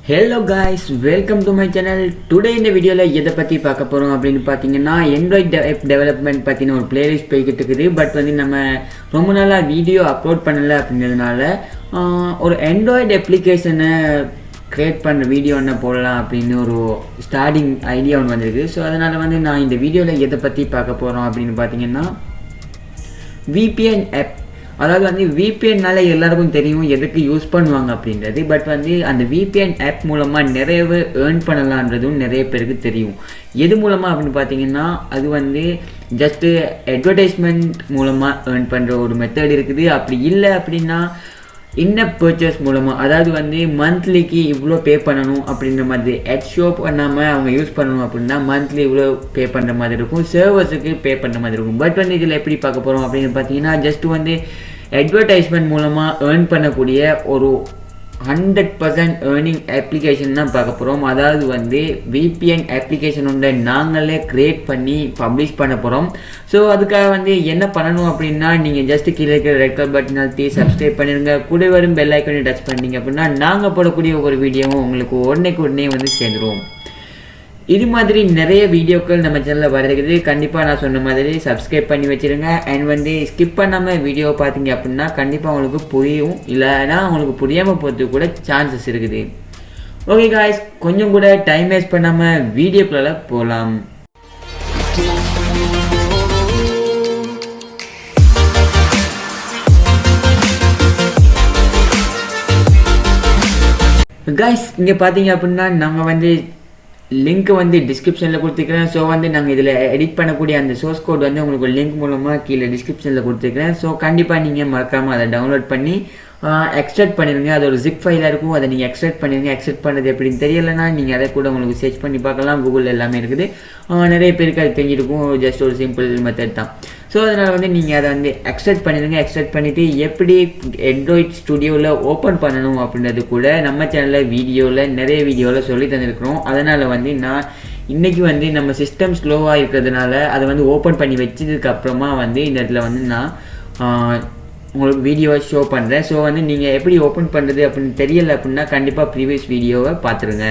Hello guys, welcome to my channel. Today இந்த வீடியோல எதை பத்தி பார்க்க போறோம் அப்படினு பாத்தீங்கன்னா Android app development பத்தின ஒரு playlist போயிட்டு இருக்குது. பட் வந்து நம்ம ரொம்ப நாளா வீடியோ அப்லோட் பண்ணல அப்படிங்கிறதுனால ஒரு Android application-ஐ கிரியேட் பண்ற வீடியோ என்ன போடலாம் அப்படினு ஒரு ஸ்டார்டிங் ஐடியா ஒன்னு வந்திருக்கு. சோ அதனால வந்து நான் இந்த வீடியோல எதை பத்தி பார்க்க போறோம் அப்படினு பாத்தீங்கன்னா VPN app. அதாவது வந்து VPN-னால எல்லாருக்கும் தெரியும் எதுக்கு யூஸ் பண்ணுவாங்க அப்படின்றது. பட் வந்து அந்த VPN ஆப் மூலமாக நிறையவே ஏர்ன் பண்ணலான்றதும் நிறைய பேருக்கு தெரியும். எது மூலமாக அப்படின்னு பார்த்தீங்கன்னா அது வந்து ஜஸ்ட்டு அட்வர்டைஸ்மெண்ட் மூலமாக ஏர்ன் பண்ணுற ஒரு மெத்தட் இருக்குது. அப்படி இல்லை அப்படின்னா இன்னப் பர்ச்சேஸ் மூலமாக, அதாவது வந்து மந்த்லிக்கு இவ்வளோ பே பண்ணணும் அப்படின்ற மாதிரி அட் ஷோ பண்ணாமல் அவங்க யூஸ் பண்ணணும் அப்படின்னா மந்த்லி இவ்வளோ பே பண்ணுற மாதிரி இருக்கும், சர்வர்ஸுக்கு பே பண்ணுற மாதிரி இருக்கும். பட் வந்து இதில் எப்படி பார்க்க போகிறோம் அப்படின்னு பார்த்தீங்கன்னா ஜஸ்ட் வந்து அட்வர்டைஸ்மெண்ட் மூலமாக ஏர்ன் பண்ணக்கூடிய ஒரு 100% ஏர்னிங் அப்ளிகேஷன் தான் பார்க்க போகிறோம். அதாவது வந்து VPN அப்ளிகேஷன் ஒன்றை நாங்களே க்ரியேட் பண்ணி பப்ளிஷ் பண்ண போகிறோம். ஸோ அதுக்காக வந்து என்ன பண்ணணும் அப்படின்னா நீங்கள் ஜஸ்ட் கீழே இருக்கிற ரெட் கலர் பட்டன் அழுத்தி சப்ஸ்கிரைப் பண்ணிடுங்க. கூட வரும் பெல் ஐக்கானை டச் பண்ணிங்க அப்படின்னா நாங்கள் போடக்கூடிய ஒவ்வொரு வீடியோவும் உங்களுக்கு உடனே வந்து சேர்ந்துருவோம். இது மாதிரி நிறைய வீடியோக்கள் நம்ம சேனலில் வரதுக்குது. கண்டிப்பாக நான் சொன்ன மாதிரி சப்ஸ்கிரைப் பண்ணி வச்சுருங்க. அண்ட் வந்து ஸ்கிப் பண்ணாமல் வீடியோ பார்த்தீங்க அப்படின்னா கண்டிப்பாக உங்களுக்கு புரியும், இல்லைனா உங்களுக்கு புரியாமல் போகிறதுக்கு கூட சான்சஸ் இருக்குது. ஓகே காய்ஸ், கொஞ்சம் கூட டைம் வேஸ்ட் பண்ணாமல் வீடியோக்குள்ள போகலாம். காய்ஸ் இங்கே பார்த்தீங்க அப்படின்னா நாங்கள் வந்து லிங்க் வந்து டிஸ்கிரிப்ஷனில் கொடுத்துருக்கிறேன். ஸோ வந்து நாங்கள் இதில் எடிட் பண்ணக்கூடிய அந்த சோர்ஸ் கோட் வந்து உங்களுக்கு லிங்க் மூலமாக கீழே டிஸ்கிரிப்ஷனில் கொடுத்துருக்கிறேன். ஸோ கண்டிப்பாக நீங்கள் மறக்காமல் அதை டவுன்லோட் பண்ணி எக்ஸ்ட்ராக்ட் பண்ணிடுங்க. அது ஒரு ஜிப் ஃபைலாக இருக்கும், அதை நீங்கள் எக்ஸ்ட்ராக்ட் பண்ணிடுங்க. எக்ஸ்ட்ராக்ட் பண்ணுறது எப்படின்னு தெரியலைன்னா நீங்கள் அதை கூட உங்களுக்கு சர்ச் பண்ணி பார்க்கலாம். கூகுள் எல்லாமே இருக்குது, நிறைய பேருக்கு அது தெரிஞ்சிருக்கும். ஜஸ்ட் ஒரு சிம்பிள் மெத்தட் தான். ஸோ அதனால் வந்து நீங்கள் அதை வந்து எக்ஸ்ட்ராக்ட் பண்ணிடுங்க. எக்ஸ்ட்ராக்ட் பண்ணிவிட்டு எப்படி Android ஸ்டுடியோவில் ஓப்பன் பண்ணணும் அப்படின்றது கூட நம்ம சேனலில் நிறைய வீடியோவில் சொல்லி தந்துருக்கிறோம். அதனால் வந்து நான் இன்றைக்கி வந்து நம்ம சிஸ்டம் ஸ்லோவாக இருக்கிறதுனால அதை வந்து ஓப்பன் பண்ணி வச்சதுக்கப்புறமா வந்து இந்த இடத்துல வந்து நான் உங்களுக்கு வீடியோவை ஷோ பண்ணுறேன். ஸோ வந்து நீங்கள் எப்படி ஓப்பன் பண்ணுறது அப்படின்னு தெரியலை அப்படின்னா கண்டிப்பாக ப்ரீவியஸ் வீடியோவை பார்த்துருங்க.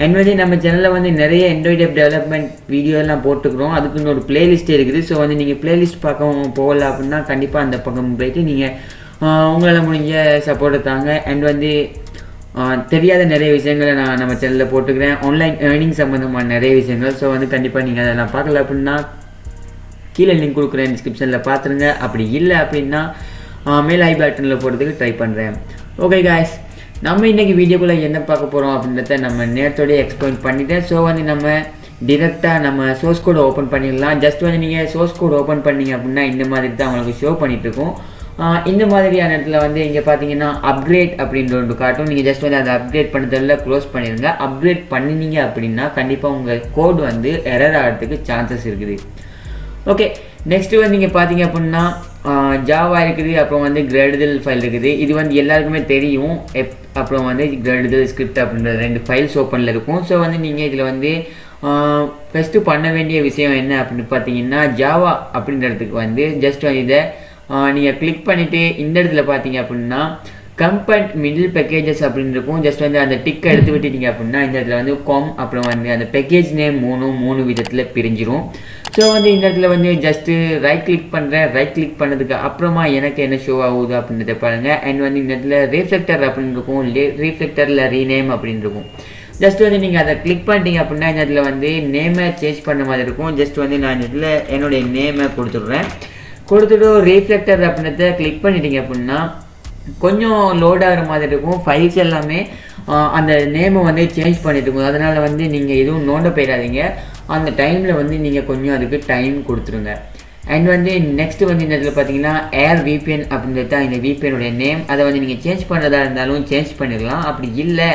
அண்ட் வந்து நம்ம சேனலில் வந்து நிறைய Android app டெவலப்மெண்ட் வீடியோலாம் போட்டுக்கிறோம். அதுக்குன்னு ஒரு பிளேலிஸ்ட்டே இருக்குது. ஸோ வந்து நீங்கள் பிளேலிஸ்ட் பார்க்க போகல அப்படின்னா கண்டிப்பாக அந்த பக்கம் போயிட்டு நீங்கள் உங்களால் முடிஞ்ச சப்போர்ட்டை தாங்க. அண்ட் வந்து தெரியாத நிறைய விஷயங்களை நான் நம்ம சேனலில் போட்டுக்கிறேன். ஆன்லைன் ஏர்னிங் சம்மந்தமான நிறைய விஷயங்கள். ஸோ வந்து கண்டிப்பாக நீங்கள் அதெல்லாம் பார்க்கல அப்படின்னா கீழே லிங்க் கொடுக்குறேன், டிஸ்கிரிப்ஷனில் பார்த்துருங்க. அப்படி இல்லை அப்படின்னா மேல் ஐ பட்டனில் போடுறதுக்கு ட்ரை பண்ணுறேன். ஓகே காய்ஸ், நம்ம இன்றைக்கி வீடியோக்குள்ளே என்ன பார்க்க போகிறோம் அப்படின்றத நம்ம நேரத்தோடய எக்ஸ்பிளைன் பண்ணிட்டேன். ஸோ வந்து நம்ம டிரெக்டாக நம்ம சோர்ஸ் கோடை ஓப்பன் பண்ணிடலாம். ஜஸ்ட் வந்து நீங்கள் சோர்ஸ் கோட் ஓப்பன் பண்ணிங்க அப்படின்னா இந்த மாதிரி தான் உங்களுக்கு ஷோ பண்ணிகிட்ருக்கும். இந்த மாதிரியான இடத்துல வந்து இங்கே பார்த்தீங்கன்னா அப்கிரேட் அப்படின்ற ஒன்று காட்டும். நீங்கள் ஜஸ்ட் வந்து அதை அப்கிரேட் பண்ணுறதுல க்ளோஸ் பண்ணிடுங்க. அப்கிரேட் பண்ணினீங்க அப்படின்னா கண்டிப்பாக உங்கள் கோட் வந்து எரர் ஆகிறதுக்கு சான்சஸ் இருக்குது. ஓகே, நெக்ஸ்ட்டு வந்து நீங்கள் பார்த்தீங்க அப்படின்னா ஜாவா இருக்குது, அப்புறம் வந்து கிரேடுதல் ஃபைல் இருக்குது. இது வந்து எல்லாருக்குமே தெரியும். அப்புறம் வந்து கிரேடுதல் ஸ்கிரிப்ட் அப்படின்ற 2 ஃபைல்ஸ் ஓப்பனில் இருக்கும். ஸோ வந்து நீங்கள் இதில் வந்து ஃபஸ்ட்டு பண்ண வேண்டிய விஷயம் என்ன அப்படின்னு பார்த்தீங்கன்னா ஜாவா அப்படின்றதுக்கு வந்து ஜஸ்ட் வந்து இதை நீங்கள் கிளிக் பண்ணிவிட்டு இந்த இடத்துல பார்த்தீங்க அப்படின்னா கம்பேர்ட் மிடில் பேக்கேஜஸ் அப்படின்னு இருக்கும். ஜஸ்ட் வந்து அந்த டிக்கை எடுத்து விட்டுட்டீங்க அப்படின்னா இந்த இடத்துல வந்து அப்புறம் வந்து அந்த பேக்கேஜ் நேம் 3 விதத்தில் பிரிஞ்சிடும். ஸோ வந்து இந்த இடத்துல வந்து ஜஸ்ட்டு ரைட் கிளிக் பண்ணுறேன். ரைட் கிளிக் பண்ணதுக்கு அப்புறமா எனக்கு என்ன ஷோ ஆகுது அப்படின்றத பாருங்கள். அண்ட் வந்து இந்த இடத்துல ரீஃப்ளெக்டர் அப்படின்னு இருக்கும், ரீஃப்ளெக்டரில் ரீநேம் அப்படின்னு இருக்கும். ஜஸ்ட் வந்து நீங்கள் அதை கிளிக் பண்ணிட்டீங்க அப்படின்னா இந்த இடத்துல வந்து நேமை சேஞ்ச் பண்ண மாதிரி இருக்கும். ஜஸ்ட் வந்து நான் இந்த இடத்துல என்னுடைய நேமை கொடுத்துட்றேன். கொடுத்துட்டு ரீஃப்ளெக்டர் அப்படின்றத கிளிக் பண்ணிட்டீங்க அப்படின்னா கொஞ்சம் லோட் ஆகிற மாதிரி இருக்கும். ஃபைல்ஸ் எல்லாமே அந்த நேமை வந்து சேஞ்ச் பண்ணிட்டு இருக்கும். அதனால் வந்து நீங்கள் எதுவும் நோண்ட போயிடாதீங்க. அந்த டைமில் வந்து நீங்கள் கொஞ்சம் அதுக்கு டைம் கொடுத்துருங்க. அண்ட் வந்து நெக்ஸ்ட்டு வந்து இந்த இடத்துல பார்த்தீங்கன்னா ஏர் VPN அப்படின்றது தான் இந்த VPN-உடைய நேம். அதை வந்து நீங்கள் சேஞ்ச் பண்ணுறதா இருந்தாலும் சேஞ்ச் பண்ணிடலாம். அப்படி இல்லை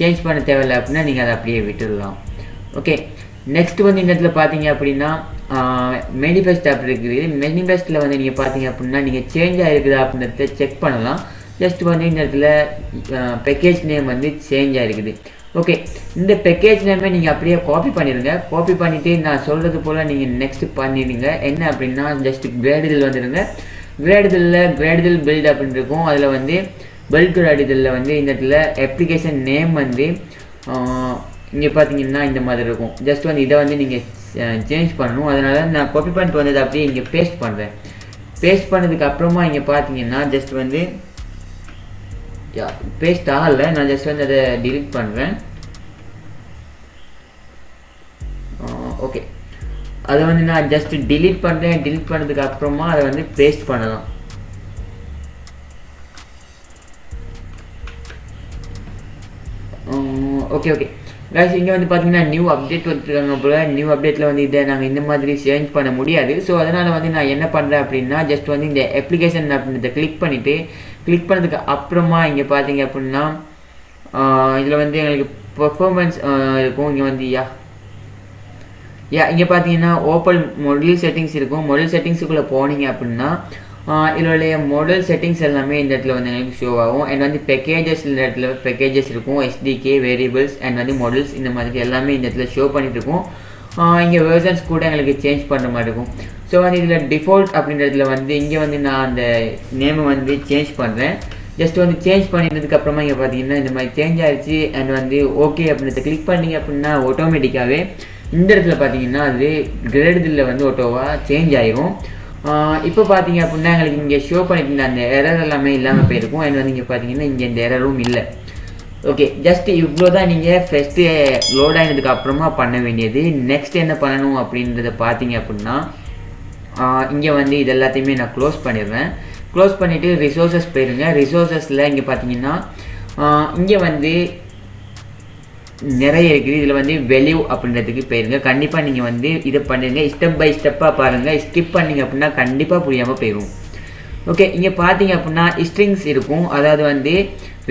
சேஞ்ச் பண்ண தேவையில்லை அப்படின்னா நீங்கள் அதை அப்படியே விட்டுடலாம். ஓகே, நெக்ஸ்ட் வந்து இந்த இடத்துல பார்த்தீங்க அப்படின்னா மேனிஃபெஸ்ட் ஆப் இருக்குது. மேனிஃபெஸ்ட்டில் வந்து நீங்கள் பார்த்தீங்க அப்படின்னா நீங்கள் சேஞ்ச் ஆகிருக்குதா அப்படின்றத செக் பண்ணலாம். ஜஸ்ட் வந்து இந்த இடத்துல பேக்கேஜ் நேம் வந்து சேஞ்ச் ஆகிருக்குது. ஓகே, இந்த பேக்கேஜ் நேமே நீங்கள் அப்படியே காப்பி பண்ணிடுங்க. காப்பி பண்ணிவிட்டு நான் சொல்கிறது போல் நீங்கள் நெக்ஸ்ட் பண்ணிடுங்க. என்ன அப்படின்னா ஜஸ்ட் கிரேடுதல் வந்துடுங்க. கிரேடுதல் பில்ட் அப்படின்னு இருக்கும். அதில் வந்து பல்க் அடிதலில் வந்து இந்த இடத்துல அப்ளிகேஷன் நேம் வந்து இங்கே பார்த்தீங்கன்னா இந்த மாதிரி இருக்கும். ஜஸ்ட் வந்து இதை வந்து நீங்கள் சேஞ்ச் பண்ணணும். அதனால் நான் காப்பி பண்ணிட்டு வந்தது அப்படியே இங்கே பேஸ்ட் பண்ணுறேன். பேஸ்ட் பண்ணதுக்கு அப்புறமா இங்கே பார்த்தீங்கன்னா ஜஸ்ட் வந்து பேஸ்ட் ஆகலை, நான் ஜஸ்ட் வந்து அதை டிலீட் பண்ணுறேன். ஓகே, அதை வந்து நான் ஜஸ்ட் டிலீட் பண்ணுறேன். டிலீட் பண்ணதுக்கு அப்புறமா அதை வந்து பேஸ்ட் பண்ணலாம். ஓகே ஓகே கைஸ், இங்கே வந்து பார்த்தீங்கன்னா நியூ அப்டேட் வந்துருக்காங்க போல். நியூ அப்டேட்டில் வந்து இதை நாங்கள் இந்த மாதிரி சேஞ்ச் பண்ண முடியாது. ஸோ அதனால் வந்து நான் என்ன பண்ணுறேன் அப்படின்னா ஜஸ்ட் வந்து இந்த அப்ளிகேஷன் அப்படின்றத கிளிக் பண்ணதுக்கு அப்புறமா இங்கே பார்த்தீங்க அப்படின்னா இதில் வந்து எங்களுக்கு பெர்ஃபார்மன்ஸ் இருக்கும். இங்கே வந்து இங்கே பார்த்தீங்கன்னா ஓப்பன் மொடல் செட்டிங்ஸ் இருக்கும். மொடல் செட்டிங்ஸுக்குள்ளே போனீங்க அப்படின்னா இதோடைய மொடல் செட்டிங்ஸ் எல்லாமே இந்த இடத்துல வந்து எங்களுக்கு ஷோ ஆகும். அண்ட் வந்து பேக்கேஜஸ் இந்த இடத்துல பேக்கேஜஸ் இருக்கும். எஸ்டிகே, வேரியபிள்ஸ் அண்ட் வந்து மாடல்ஸ் இந்த மாதிரி எல்லாமே இந்த இடத்துல ஷோ பண்ணிட்டு இருக்கும். இங்கே வெர்ஷன்ஸ் கூட எங்களுக்கு சேஞ்ச் பண்ணுற மாதிரி இருக்கும். ஸோ வந்து இதில் டிஃபால்ட் அப்படின்றதுல வந்து இங்கே வந்து நான் அந்த நேமை வந்து சேஞ்ச் பண்ணுறேன். ஜஸ்ட் வந்து சேஞ்ச் பண்ணிட்டதுக்கப்புறமா இங்கே பார்த்தீங்கன்னா இந்த மாதிரி சேஞ்ச் ஆகிடுச்சு. அண்ட் வந்து ஓகே அப்படின்றத கிளிக் பண்ணிங்க அப்படின்னா ஆட்டோமேட்டிக்காகவே இந்த இடத்துல பார்த்தீங்கன்னா அது கிரேடில் வந்து ஆட்டோவாக சேஞ்ச் ஆகிரும். இப்போ பார்த்தீங்க அப்படின்னா எங்களுக்கு இங்கே ஷோ பண்ணிட்டு அந்த எரர் எல்லாமே இல்லாமல் போயிருக்கும். அண்ட் வந்து இங்கே பார்த்தீங்கன்னா இங்கே இந்த எரரும் இல்லை. ஓகே, ஜஸ்ட் இவ்வளோ தான் நீங்கள் ஃபஸ்ட்டு லோட் ஆகினதுக்கு அப்புறமா பண்ண வேண்டியது. நெக்ஸ்ட் என்ன பண்ணணும் அப்படின்றத பார்த்தீங்க அப்படின்னா இங்கே வந்து இது எல்லாத்தையுமே நான் க்ளோஸ் பண்ணிடுறேன். க்ளோஸ் பண்ணிவிட்டு ரிசோர்ஸஸ் போயிருங்க. ரிசோர்ஸஸில் இங்கே பார்த்தீங்கன்னா இங்கே வந்து நிறைய இருக்குது. இதில் வந்து வேல்யூ அப்படின்றதுக்கு போயிருங்க. கண்டிப்பாக நீங்கள் வந்து இதை பண்ணுங்க. ஸ்டெப் பை ஸ்டெப்பாக பாருங்கள். ஸ்கிப் பண்ணிங்க அப்படின்னா கண்டிப்பாக புரியாமல் போயிடும். ஓகே, இங்கே பார்த்தீங்க அப்படின்னா ஸ்ட்ரிங்ஸ் இருக்கும். அதாவது வந்து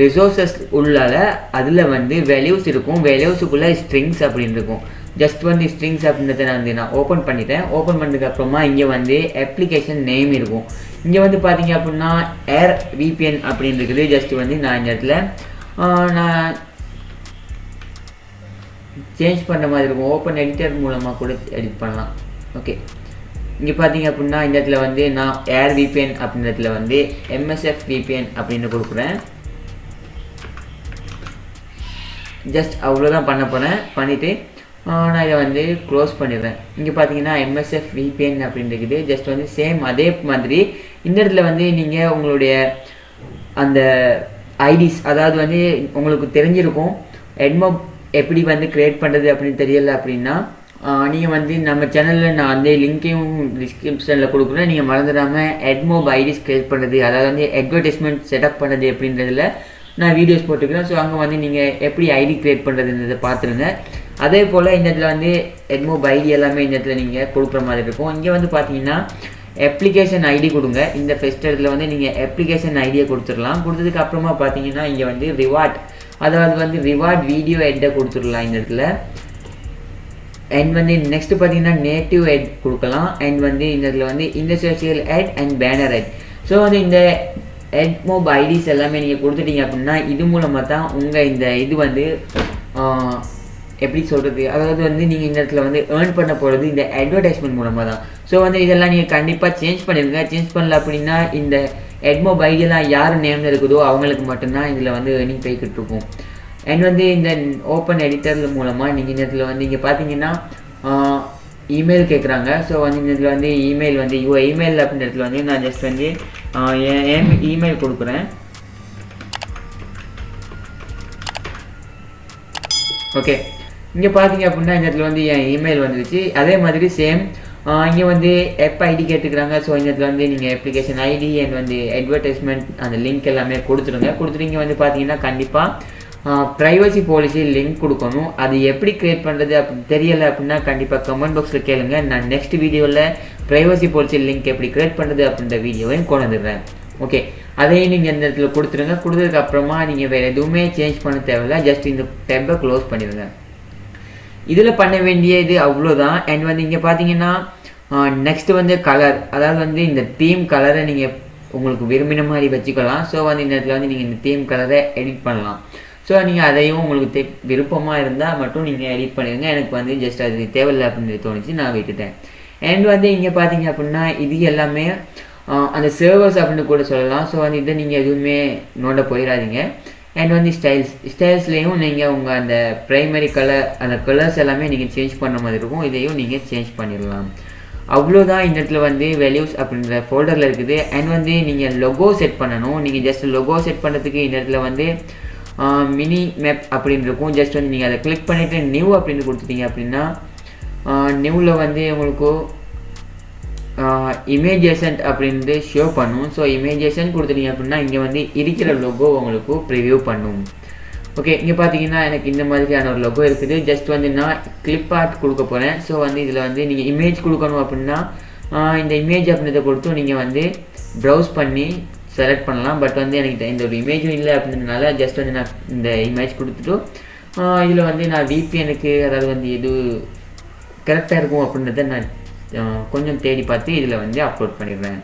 ரிசோர்ஸஸ் உள்ளால அதில் வந்து வேல்யூஸ் இருக்கும். வேல்யூஸுக்குள்ளே ஸ்ட்ரிங்ஸ் அப்படின்னு இருக்கும். ஜஸ்ட் வந்து ஸ்ட்ரிங்ஸ் அப்படின்றத நான் ஓப்பன் பண்ணிட்டேன். ஓப்பன் பண்ணதுக்கப்புறமா இங்கே வந்து அப்ளிகேஷன் நேம் இருக்கும். இங்கே வந்து பார்த்தீங்க அப்படின்னா ஏர் VPN அப்படின்னு இருக்குது. ஜஸ்ட் வந்து நான் இந்த இடத்துல நான் சேஞ்ச் பண்ணுற மாதிரி இருக்கும். ஓப்பன் எடிட்டர் மூலமாக கூட எடிட் பண்ணலாம். ஓகே, இங்கே பார்த்தீங்க அப்படின்னா இந்த இடத்துல வந்து நான் ஏர் VPN அப்படின்றதுல வந்து MSF VPN அப்படின்னு கொடுக்குறேன். ஜஸ்ட் அவ்வளோதான் பண்ண போகிறேன். பண்ணிவிட்டு நான் இதை வந்து க்ளோஸ் பண்ணிடுறேன். இங்கே பார்த்தீங்கன்னா MSF VPN அப்படின்னு இருக்குது. ஜஸ்ட் வந்து சேம் அதே மாதிரி இந்த இடத்துல வந்து நீங்கள் உங்களுடைய அந்த ஐடிஸ், அதாவது வந்து உங்களுக்கு தெரிஞ்சிருக்கும் எட்மோ எப்படி வந்து க்ரியேட் பண்ணுறது அப்படின்னு தெரியலை அப்படின்னா நீங்கள் வந்து நம்ம சேனலில் நான் அந்த லிங்க்கையும் டிஸ்கிரிப்ஷனில் கொடுக்குறேன். நீங்கள் மறந்துடாமல் எட்மோப் ஐடிஸ் க்ரியேட் பண்ணுறது, அதாவது வந்து அட்வர்டைஸ்மெண்ட் செட்டப் பண்ணுறது எப்படின்றதில் நான் வீடியோஸ் போட்டுக்கிறேன். ஸோ அங்கே வந்து நீங்கள் எப்படி ஐடி க்ரியேட் பண்ணுறதுன்றதை பார்த்துருங்க. அதே போல் இந்த இடத்துல வந்து எட்மோப் ஐடி எல்லாமே இந்த இடத்துல நீங்கள் கொடுக்குற மாதிரி இருக்கும். இங்கே வந்து பார்த்தீங்கன்னா அப்ளிகேஷன் ஐடி கொடுங்க. இந்த ஃபஸ்ட் இடத்துல வந்து நீங்கள் அப்ளிகேஷன் ஐடியை கொடுத்துடலாம். கொடுத்ததுக்கு அப்புறமா பார்த்தீங்கன்னா இங்கே வந்து ரிவார்ட், அதாவது வந்து ரிவார்ட் வீடியோ ஹெட்டை கொடுத்துடலாம் இந்த இடத்துல. அண்ட் வந்து நெக்ஸ்ட்டு பார்த்தீங்கன்னா நேட்டிவ் ஹெட் கொடுக்கலாம். அண்ட் வந்து இந்த இடத்துல வந்து இந்த social head and banner head. So வந்து இந்த எட்மோப் ஐடிஸ் எல்லாமே நீங்கள் கொடுத்துட்டீங்க அப்படின்னா இது மூலமாக தான் உங்கள் இந்த இது வந்து எப்படி சொல்கிறது, அதாவது வந்து நீங்கள் இந்த இடத்துல வந்து ஏர்ன் பண்ண போகிறது இந்த அட்வர்டைஸ்மெண்ட் மூலமாக தான். ஸோ வந்து இதெல்லாம் நீங்கள் கண்டிப்பாக சேஞ்ச் பண்ணிடுங்க. சேஞ்ச் பண்ணல அப்படின்னா இந்த எட்மோப் ஐடியெல்லாம் யார் நேமில் இருக்குதோ அவங்களுக்கு மட்டும்தான் இதில் வந்து ஏர்னிங் போய்கிட்டு இருக்கும். அண்ட் வந்து இந்த ஓப்பன் எடிட்டர் மூலமாக நீங்கள் இந்த இடத்துல வந்து இங்கே பார்த்தீங்கன்னா இமெயில் கேட்குறாங்க. ஸோ வந்து இந்த இதில் வந்து இமெயில் வந்து இமெயில் அப்படின்ற இடத்துல வந்து நான் ஜஸ்ட் வந்து என் இமெயில் கொடுக்குறேன். ஓகே, இங்கே பார்த்தீங்க அப்படின்னா இந்த இடத்துல வந்து என் இமெயில் வந்துருச்சு. அதே மாதிரி சேம் இங்கே வந்து எப் ஐடி கேட்டுக்கிறாங்க. ஸோ இந்த இடத்துல வந்து நீங்கள் அப்ளிகேஷன் ஐடி அண்ட் வந்து அட்வர்டைஸ்மெண்ட் அந்த லிங்க் எல்லாமே கொடுத்துருங்க. கொடுத்துட்டு இங்கே வந்து பார்த்தீங்கன்னா கண்டிப்பாக ப்ரைவசி பாலிசி லிங்க் கொடுக்கணும். அது எப்படி க்ரியேட் பண்ணுறது அப்படி தெரியலை அப்படின்னா கண்டிப்பாக கமெண்ட் பாக்ஸில் கேளுங்க. நான் நெக்ஸ்ட் வீடியோவில் ப்ரைவசி பாலிசி லிங்க் எப்படி க்ரியேட் பண்ணுறது அப்படின்ற வீடியோவையும் கொண்டு வந்துடுறேன். ஓகே, அதையும் நீங்கள் இந்த இடத்துல கொடுத்துருங்க. கொடுத்ததுக்கு அப்புறமா நீங்கள் வேறு எதுவுமே சேஞ்ச் பண்ண தேவையில்லை. ஜஸ்ட் இந்த டேப்பை க்ளோஸ் பண்ணிடுங்க. இதில் பண்ண வேண்டியது அவ்வளோதான். அண்ட் வந்து இங்கே பார்த்தீங்கன்னா நெக்ஸ்ட்டு வந்து கலர், அதாவது வந்து இந்த தீம் கலரை நீங்கள் உங்களுக்கு விரும்பின மாதிரி வச்சுக்கலாம். ஸோ வந்து இந்த இடத்துல வந்து நீங்கள் இந்த தீம் கலரை எடிட் பண்ணலாம். ஸோ நீங்கள் அதையும் உங்களுக்கு விருப்பமாக இருந்தால் மட்டும் நீங்கள் எடிட் பண்ணிடுங்க. எனக்கு வந்து ஜஸ்ட் அது தேவையில்லை அப்படின்னு தோணுச்சு, நான் விட்டுட்டேன். அண்ட் வந்து இங்கே பார்த்தீங்க அப்படின்னா இது எல்லாமே அந்த சர்வர்ஸ் அப்படின்னு கூட சொல்லலாம். ஸோ வந்து இதை நீங்கள் எதுவுமே நோண்ட போயிடாதீங்க. அண்ட் வந்து ஸ்டைல்ஸ்லேயும் நீங்கள் உங்கள் அந்த ப்ரைமரி கலர் அந்த கலர்ஸ் எல்லாமே நீங்கள் சேஞ்ச் பண்ணுற மாதிரி இருக்கும். இதையும் நீங்கள் சேஞ்ச் பண்ணிடலாம். அவ்வளோதான் இந்த இடத்துல வந்து வேல்யூஸ் அப்படின்ற ஃபோல்டரில் இருக்குது. அண்ட் வந்து நீங்கள் லொகோ செட் பண்ணணும். நீங்கள் ஜஸ்ட் லொகோ செட் பண்ணுறதுக்கு இந்த இடத்துல வந்து மினி மேப் அப்படின்னு இருக்கும். ஜஸ்ட் வந்து நீங்கள் அதை கிளிக் பண்ணிவிட்டு நியூ அப்படின்னு கொடுத்துட்டீங்க அப்படின்னா நியூவில் வந்து உங்களுக்கு இமேஜேஷன் அப்படின்ட்டு ஷோ பண்ணும். ஸோ இமேஜேஷன் கொடுத்துட்டீங்க அப்படின்னா இங்கே வந்து இருக்கிற லொகோ உங்களுக்கு ப்ரிவியூ பண்ணும். ஓகே, இங்கே பார்த்தீங்கன்னா எனக்கு இந்த மாதிரியான ஒரு லொகோ இருக்குது. ஜஸ்ட் வந்து நான் கிளிப் ஆர்ட் கொடுக்க போகிறேன். ஸோ வந்து இதில் வந்து நீங்கள் இமேஜ் கொடுக்கணும் அப்படின்னா இந்த இமேஜ் அப்படின்றத கொடுத்து நீங்கள் வந்து ப்ரௌஸ் பண்ணி செலக்ட் பண்ணலாம். பட் வந்து எனக்கு இந்த ஒரு இமேஜும் இல்லை அப்படின்றதுனால ஜஸ்ட் வந்து நான் இந்த இமேஜ் கொடுத்துட்டு இதில் வந்து நான் VPNக்கு அதாவது வந்து எது கரெக்டாக இருக்கும் அப்படின்றத நான் கொஞ்சம் தேடி பார்த்து இதில் வந்து அப்லோட் பண்ணிடுறேன்.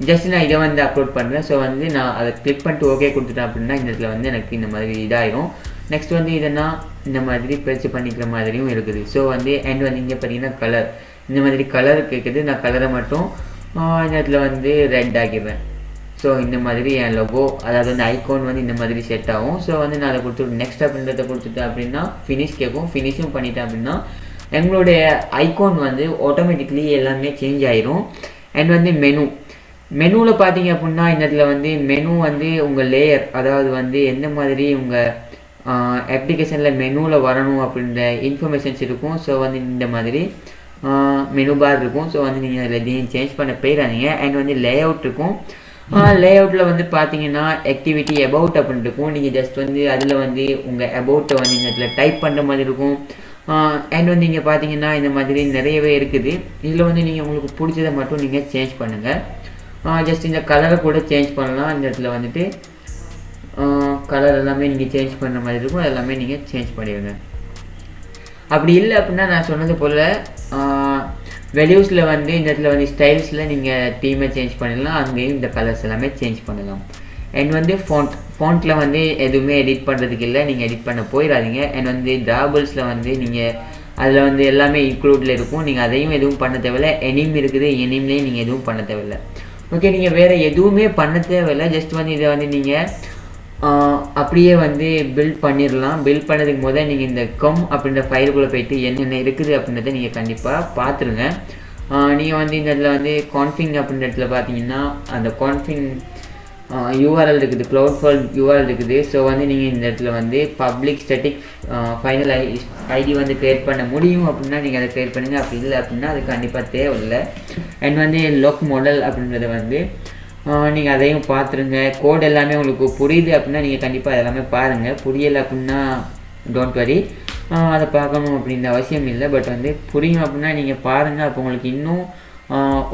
ஜஸ்ட் நான் இதை வந்து அப்லோட் பண்ணுறேன். ஸோ வந்து நான் அதை கிளிக் பண்ணிட்டு ஓகே கொடுத்துட்டேன் அப்படின்னா இந்த இடத்துல வந்து எனக்கு இந்த மாதிரி இதாகிடும். நெக்ஸ்ட் வந்து இதை நான் இந்த மாதிரி பெருசு பண்ணிக்கிற மாதிரியும் இருக்குது. ஸோ வந்து அண்ட் வந்து இங்கே பார்த்தீங்கன்னா கலர் இந்த மாதிரி கலர் கேட்குது. நான் கலரை மட்டும் இந்த இடத்துல வந்து ரெட் ஆக்கிடுறேன். ஸோ இந்த மாதிரி என் லொகோ அதாவது வந்து ஐகான் வந்து இந்த மாதிரி செட் ஆகும். ஸோ வந்து நான் அதை கொடுத்துட்டு நெக்ஸ்ட் அப்படின்றத கொடுத்துட்டேன் அப்படின்னா ஃபினிஷ் கேட்கும். ஃபினிஷும் பண்ணிட்டேன் அப்படின்னா எங்களுடைய ஐகான் வந்து ஆட்டோமேட்டிக்லி எல்லாமே சேஞ்ச் ஆயிரும். அண்ட் வந்து மெனுவில் பார்த்தீங்க அப்படின்னா இந்த இடத்துல வந்து மெனு வந்து உங்கள் லேயர் அதாவது வந்து எந்த மாதிரி உங்கள் அப்ளிகேஷனில் மெனுவில் வரணும் அப்படின்ற இன்ஃபர்மேஷன்ஸ் இருக்கும். ஸோ வந்து இந்த மாதிரி மெனு பார் இருக்கும். ஸோ வந்து நீங்கள் அதில் எதையும் சேஞ்ச் பண்ண போயிடாதீங்க. அண்ட் வந்து லே அவுட் இருக்கும். லே அவுட்டில் வந்து பார்த்தீங்கன்னா ஆக்டிவிட்டி அபவுட் அப்படின்னு இருக்கும். நீங்கள் ஜஸ்ட் வந்து அதில் வந்து உங்கள் அபவுட்டை வந்து இந்த இடத்துல டைப் பண்ணுற மாதிரி இருக்கும். அண்ட் வந்து இங்கே பார்த்தீங்கன்னா இந்த மாதிரி நிறையவே இருக்குது. இதில் வந்து நீங்கள் உங்களுக்கு பிடிச்சதை மட்டும் நீங்கள் சேஞ்ச் பண்ணுங்கள். ஜஸ்ட் இந்த கலரை கூட சேஞ்ச் பண்ணலாம். இந்த இடத்துல வந்துட்டு கலர் எல்லாமே நீங்கள் சேஞ்ச் பண்ணுற மாதிரி இருக்கும். எல்லாமே நீங்கள் சேஞ்ச் பண்ணிடுங்க. அப்படி இல்லை அப்படின்னா நான் சொன்னது போல் வேல்யூஸில் வந்து இந்த இடத்துல வந்து ஸ்டைல்ஸில் நீங்கள் தீமை சேஞ்ச் பண்ணிடலாம். அங்கேயும் இந்த கலர்ஸ் எல்லாமே சேஞ்ச் பண்ணலாம். அண்ட் வந்து ஃபோன்ட்டில் வந்து எதுவுமே எடிட் பண்ணுறதுக்கு இல்லை, நீங்கள் எடிட் பண்ண போயிடாதீங்க. அண்ட் வந்து ட்ராபிள்ஸில் வந்து நீங்கள் அதில் வந்து எல்லாமே இன்க்ளூடில் இருக்கும். நீங்கள் அதையும் எதுவும் பண்ண தேவையில்லை. எனிம் இருக்குது, எனிம்லேயும் நீங்கள் எதுவும் பண்ண தேவையில்லை. ஓகே, நீங்கள் வேறு எதுவுமே பண்ண தேவையில்லை. ஜஸ்ட் வந்து இதை வந்து நீங்கள் அப்படியே வந்து பில்ட் பண்ணிடலாம். பில்ட் பண்ணதுக்கு முதல் நீங்கள் இந்த அப்படின்ற ஃபைலுக்குள்ளே போயிட்டு என்னென்ன இருக்குது அப்படின்றத நீங்கள் கண்டிப்பாக பார்த்துருங்க. நீங்கள் வந்து இந்த இடத்துல வந்து கான்ஃபிங் அப்படின்ற இடத்துல பார்த்தீங்கன்னா அந்த கான்ஃபிங் URL இருக்குது, க்ளவுட்ஃபால் URL இருக்குது. ஸோ வந்து நீங்கள் இந்த இடத்துல வந்து பப்ளிக் ஸ்டாட்டிக் ஃபைனல் ஐடி வந்து க்ரியேட் பண்ண முடியும் அப்படின்னா நீங்கள் அதை க்ரியேட் பண்ணுங்கள். அப்படி இல்லை அப்படின்னா அது கண்டிப்பாக தேவையில்லை. அண்ட் வந்து லோக் மாடல் அப்படின்றத வந்து நீங்கள் அதையும் பார்த்துருங்க. கோட் எல்லாமே உங்களுக்கு புரியுது அப்படின்னா நீங்கள் கண்டிப்பாக அதெல்லாமே பாருங்கள். புரியலை அப்படின்னா டோன்ட் வரி, அதை பார்க்கணும் அப்படின்ற அவசியம் இல்லை. பட் வந்து புரியும் அப்படின்னா நீங்கள் பாருங்கள். அப்போ உங்களுக்கு இன்னும்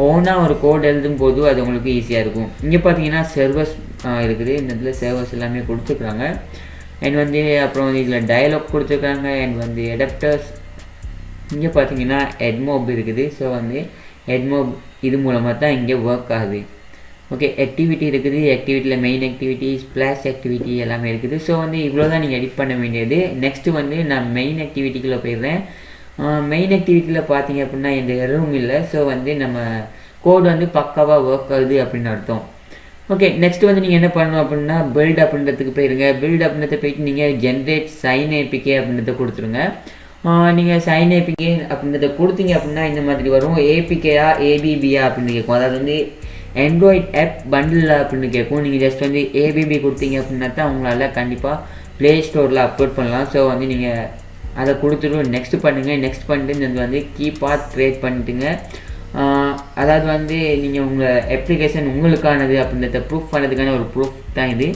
ஓனாக ஒரு கோட் எழுதும் போது அது உங்களுக்கு ஈஸியாக இருக்கும். இங்கே பார்த்தீங்கன்னா சர்வர்ஸ் இருக்குது. இந்த இடத்துல சர்வர்ஸ் எல்லாமே கொடுத்துருக்குறாங்க. அண்ட் வந்து அப்புறம் வந்து இதில் டயலாக் கொடுத்துருக்காங்க. அண்ட் வந்து அடாப்டர்ஸ் இங்கே பார்த்தீங்கன்னா எட்மோப் இருக்குது. ஸோ வந்து எட்மோப் இது மூலமாக தான் இங்கே ஒர்க் ஆகுது. ஓகே, ஆக்டிவிட்டி இருக்குது. ஆக்டிவிட்டியில் மெயின் ஆக்டிவிட்டி, ஸ்ப்ளாஷ் ஆக்டிவிட்டி எல்லாமே இருக்குது. ஸோ வந்து இவ்வளோ தான் நீங்கள் எடிட் பண்ண வேண்டியது. நெக்ஸ்ட்டு வந்து நான் மெயின் ஆக்டிவிட்டிக்குள்ளே போயிடுறேன். மெயின் ஆக்டிவிட்டியில் பார்த்தீங்க அப்படின்னா எந்த எரரும் இல்லை. ஸோ வந்து நம்ம கோட் வந்து பக்காவாக ஒர்க் ஆகுது அப்படின்னு அர்த்தம். ஓகே, நெக்ஸ்ட் வந்து நீங்கள் என்ன பண்ணணும் அப்படின்னா பில்ட் அப்படின்றதுக்கு போயிருங்க. பில்ட் அப்படின்றத போயிட்டு நீங்கள் ஜென்ரேட் சைன் ஏபிகே அப்படின்றத கொடுத்துருங்க. நீங்கள் சைன் ஏபிகே அப்படின்றத கொடுத்தீங்க அப்படின்னா இந்த மாதிரி வரும். ஏபிகேயா ஏபிபியா அப்படின்னு கேட்கும். அதாவது வந்து ஆண்ட்ராய்ட் ஆப் பண்டில் அப்படின்னு கேட்கும். நீங்கள் ஜஸ்ட் வந்து ஏபிபி கொடுத்தீங்க அப்படின்னா தான் உங்களால் கண்டிப்பாக ப்ளே ஸ்டோரில் அப்லோட் பண்ணலாம். ஸோ வந்து நீங்கள் அதை கொடுத்துட்டு நெக்ஸ்ட் பண்ணுங்கள். நெக்ஸ்ட் பண்ணிட்டு இந்த வந்து கீபாத் க்ரியேட் பண்ணிட்டுங்க. அதாவது வந்து நீங்கள் உங்கள் அப்ளிகேஷன் உங்களுக்கானது அப்படின்றத ப்ரூஃப் பண்ணதுக்கான ஒரு ப்ரூஃப் தான் இது.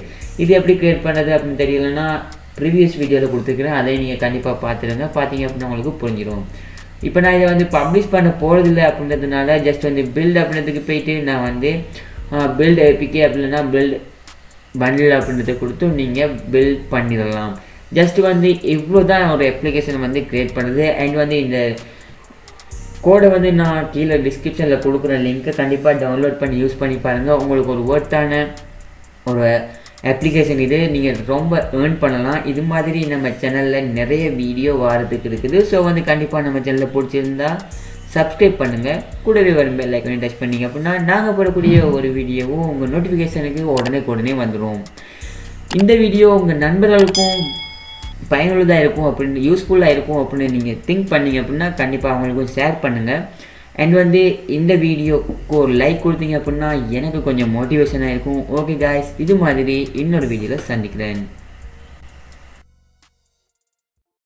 இது எப்படி க்ரியேட் பண்ணுறது அப்படின்னு தெரியலன்னா ப்ரீவியஸ் வீடியோவில் கொடுத்துருக்குறேன். அதை நீங்கள் கண்டிப்பாக பார்த்துருங்க. பார்த்தீங்க அப்படின்னா உங்களுக்கு புரிஞ்சிடும். இப்போ நான் இதை வந்து பப்ளிஷ் பண்ண போகிறதில்ல அப்படின்றதுனால ஜஸ்ட் வந்து பில்ட் அப்படின்றதுக்கு போயிட்டு நான் வந்து பில்ட் ஏபிகே அப்படின்னா பில்ட் பண்டில் அப்படின்றத கொடுத்து நீங்கள் பில்ட் பண்ணிடலாம். ஜஸ்ட் வந்து இவ்வளோ தான் ஒரு அப்ளிகேஷன் வந்து க்ரியேட் பண்ணுறது. அண்ட் வந்து இந்த கோடை வந்து நான் கீழே டிஸ்கிரிப்ஷனில் கொடுக்குற லிங்க்கை கண்டிப்பாக டவுன்லோட் பண்ணி யூஸ் பண்ணி பாருங்கள். உங்களுக்கு ஒரு ஒர்த்தான ஒரு அப்ளிகேஷன் இது. நீங்கள் ரொம்ப ஏர்ன் பண்ணலாம். இது மாதிரி நம்ம சேனலில் நிறைய வீடியோ வாரத்துக்கு இருக்குது. ஸோ வந்து கண்டிப்பாக நம்ம சேனலில் பிடிச்சிருந்தா சப்ஸ்கிரைப் பண்ணுங்கள். கூடவே வரும் பெல் ஐக்கானை டச் பண்ணிங்க அப்படின்னா நாங்கள் போடக்கூடிய ஒரு வீடியோவும் உங்கள் நோட்டிஃபிகேஷனுக்கு உடனே வந்துடும். இந்த வீடியோ உங்கள் நண்பர்களுக்கும் பயனுள்ளதாக இருக்கும் அப்படின்னு, யூஸ்ஃபுல்லாக இருக்கும் அப்படின்னு நீங்கள் திங்க் பண்ணிங்க அப்படின்னா கண்டிப்பாக அவங்களுக்கும் ஷேர் பண்ணுங்கள். அண்ட் வந்து இந்த வீடியோக்கு ஒரு லைக் கொடுத்தீங்க அப்படின்னா எனக்கு கொஞ்சம் மோட்டிவேஷனாக இருக்கும். ஓகே காய்ஸ், இது மாதிரி இன்னொரு வீடியோவில் சந்திக்கிறேன்.